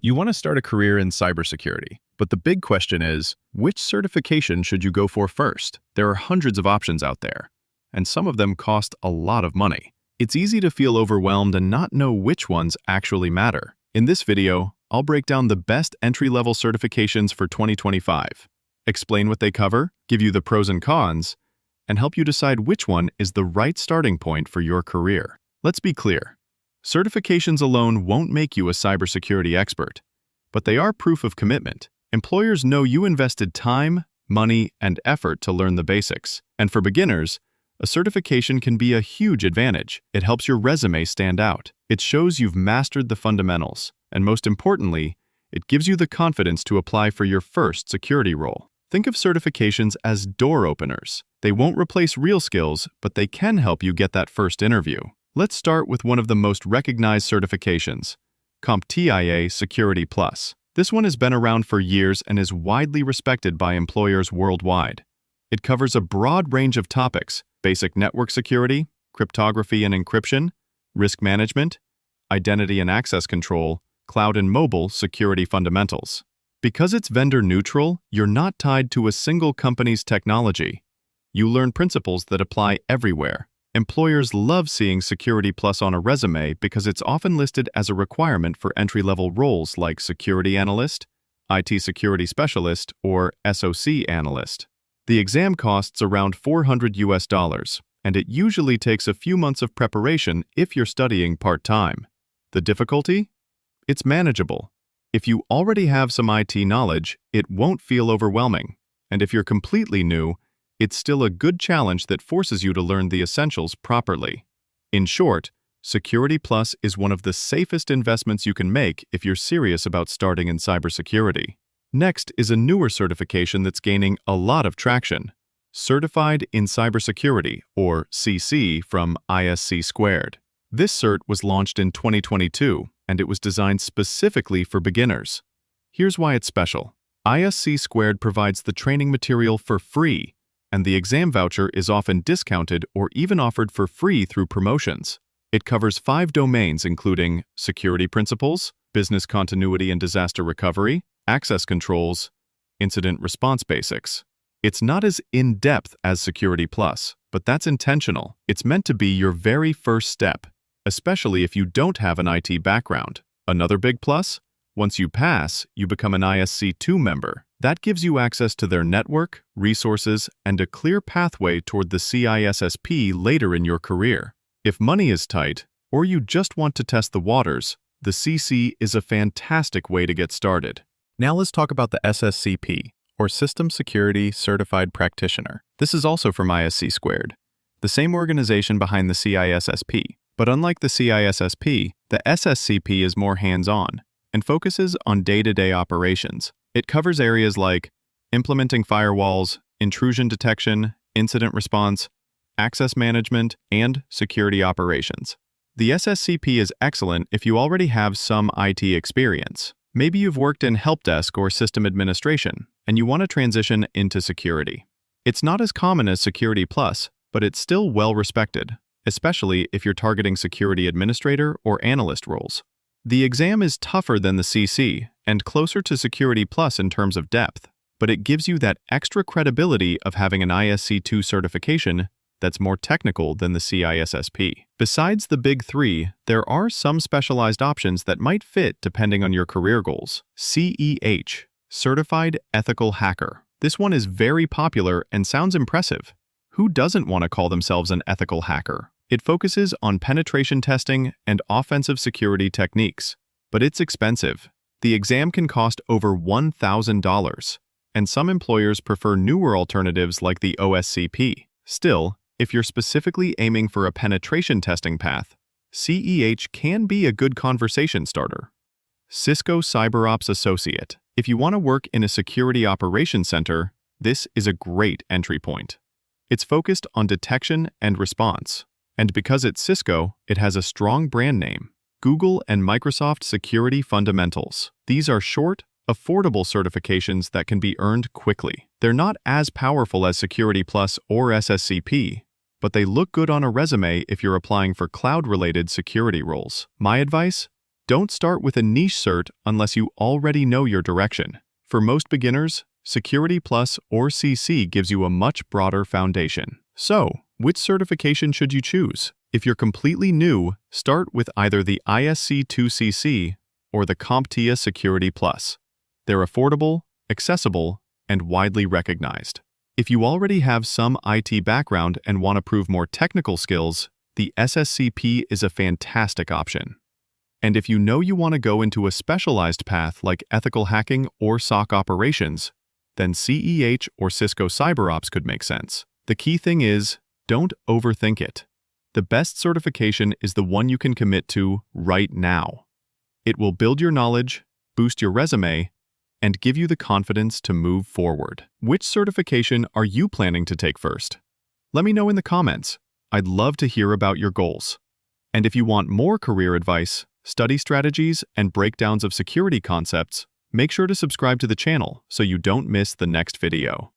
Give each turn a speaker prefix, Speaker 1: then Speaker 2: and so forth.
Speaker 1: You want to start a career in cybersecurity, but the big question is, which certification should you go for first? There are hundreds of options out there, and some of them cost a lot of money. It's easy to feel overwhelmed and not know which ones actually matter. In this video, I'll break down the best entry-level certifications for 2025, explain what they cover, give you the pros and cons, and help you decide which one is the right starting point for your career. Let's be clear. Certifications alone won't make you a cybersecurity expert, but they are proof of commitment. Employers know you invested time, money, and effort to learn the basics. And for beginners, a certification can be a huge advantage. It helps your resume stand out. It shows you've mastered the fundamentals. And most importantly, it gives you the confidence to apply for your first security role. Think of certifications as door openers. They won't replace real skills, but they can help you get that first interview. Let's start with one of the most recognized certifications, CompTIA Security Plus. This one has been around for years and is widely respected by employers worldwide. It covers a broad range of topics: basic network security, cryptography and encryption, risk management, identity and access control, cloud and mobile security fundamentals. Because it's vendor neutral, you're not tied to a single company's technology. You learn principles that apply everywhere. Employers love seeing Security Plus on a resume because it's often listed as a requirement for entry-level roles like security analyst, IT security specialist, or SOC analyst. The exam costs around $400, and it usually takes a few months of preparation if you're studying part-time. The difficulty? It's manageable. If you already have some IT knowledge, it won't feel overwhelming. And if you're completely new, it's still a good challenge that forces you to learn the essentials properly. In short, Security Plus is one of the safest investments you can make if you're serious about starting in cybersecurity. Next is a newer certification that's gaining a lot of traction: Certified in Cybersecurity, or CC, from ISC². This cert was launched in 2022, and it was designed specifically for beginners. Here's why it's special. ISC² provides the training material for free, and the exam voucher is often discounted or even offered for free through promotions. It covers 5 domains including security principles, business continuity and disaster recovery, access controls, incident response basics. It's not as in-depth as Security Plus, but that's intentional. It's meant to be your very first step, especially if you don't have an IT background. Another big plus? Once you pass, you become an ISC² member. That gives you access to their network, resources, and a clear pathway toward the CISSP later in your career. If money is tight, or you just want to test the waters, the CC is a fantastic way to get started. Now let's talk about the SSCP, or System Security Certified Practitioner. This is also from ISC², the same organization behind the CISSP. But unlike the CISSP, the SSCP is more hands-on and focuses on day-to-day operations. It covers areas like implementing firewalls, intrusion detection, incident response, access management, and security operations. The SSCP is excellent if you already have some IT experience. Maybe you've worked in help desk or system administration, and you want to transition into security. It's not as common as Security Plus, but it's still well respected, especially if you're targeting security administrator or analyst roles. The exam is tougher than the CC and closer to Security Plus in terms of depth, but it gives you that extra credibility of having an ISC² certification that's more technical than the CISSP. Besides the big 3, there are some specialized options that might fit depending on your career goals. CEH, Certified Ethical Hacker. This one is very popular and sounds impressive. Who doesn't want to call themselves an ethical hacker? It focuses on penetration testing and offensive security techniques, but it's expensive. The exam can cost over $1,000, and some employers prefer newer alternatives like the OSCP. Still, if you're specifically aiming for a penetration testing path, CEH can be a good conversation starter. Cisco CyberOps Associate. If you want to work in a security operations center, this is a great entry point. It's focused on detection and response. And because it's Cisco, it has a strong brand name: Google and Microsoft Security Fundamentals. These are short, affordable certifications that can be earned quickly. They're not as powerful as Security Plus or SSCP, but they look good on a resume if you're applying for cloud-related security roles. My advice? Don't start with a niche cert unless you already know your direction. For most beginners, Security Plus or CC gives you a much broader foundation. So, which certification should you choose? If you're completely new, start with either the ISC2CC or the CompTIA Security Plus. They're affordable, accessible, and widely recognized. If you already have some IT background and want to prove more technical skills, the SSCP is a fantastic option. And if you know you want to go into a specialized path like ethical hacking or SOC operations, then CEH or Cisco CyberOps could make sense. The key thing is, don't overthink it. The best certification is the one you can commit to right now. It will build your knowledge, boost your resume, and give you the confidence to move forward. Which certification are you planning to take first? Let me know in the comments. I'd love to hear about your goals. And if you want more career advice, study strategies, and breakdowns of security concepts, make sure to subscribe to the channel so you don't miss the next video.